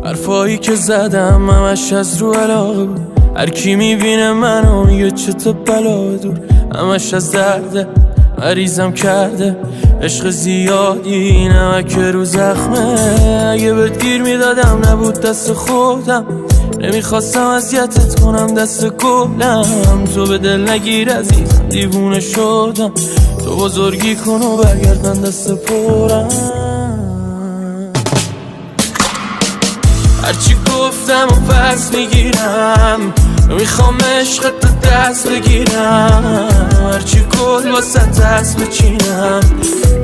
حرفایی که زدم همش از رو علاقه بود. هر کی میبینه منو میگه چه تو بلا دور. همش از درده مریضم کرده عشق زیادی نمک رو زخمه. اگه بهت گیر میدادم نبود دست خودم، نمیخواستم اذیتت کنم دست گلم. تو به دل نگیر عزیزم دیوونه شدم، تو بزرگی کن و برگرد من دست پرم. هرچی گفتم و پس میگیرم، میخوام عشق تو دست بگیرم. هرچی گل واسه دست بچینم،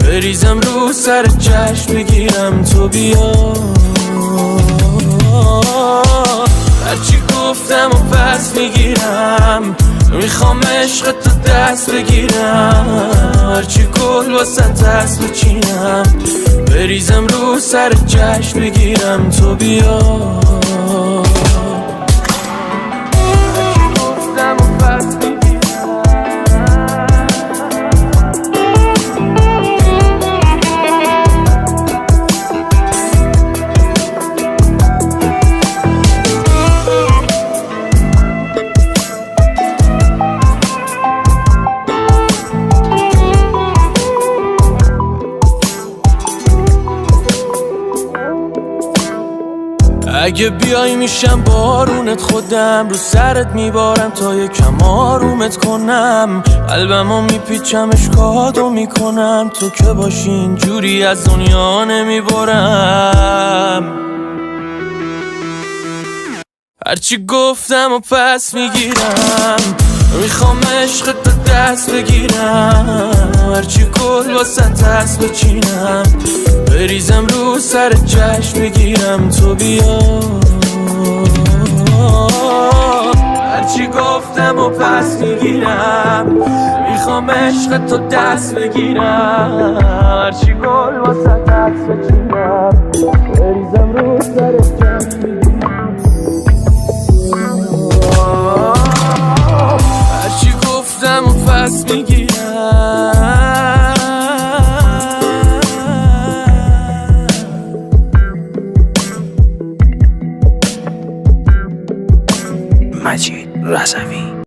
بریزم رو سر چشم بگیرم تو بیا. هرچی گفتم و پس میگیرم، میخوام عشق تو دست بگیرم. هرچی گل واسه دست بچینم، بریزم رو سر چشم بگیرم تو بیا. هرچی گفتم و پس میگیرم. اگه بیای میشم بارونت، خودم رو سرت میبارم تا یکم آرومت کنم. قلبمو میپیچم اشکاتو میکنم، تو که باشی اینجوری از دنیا نمیبرم. هرچی گفتم و پس میگیرم، میخوام عشق تو دست بگیرم. هرچی گل واسه دست بچینم، بریزم رو سر چشم بگیرم تو بیا. هرچی گفتم و پس میگیرم، میخوام عشق تو دست بگیرم. هرچی گل واسه دست بچینم،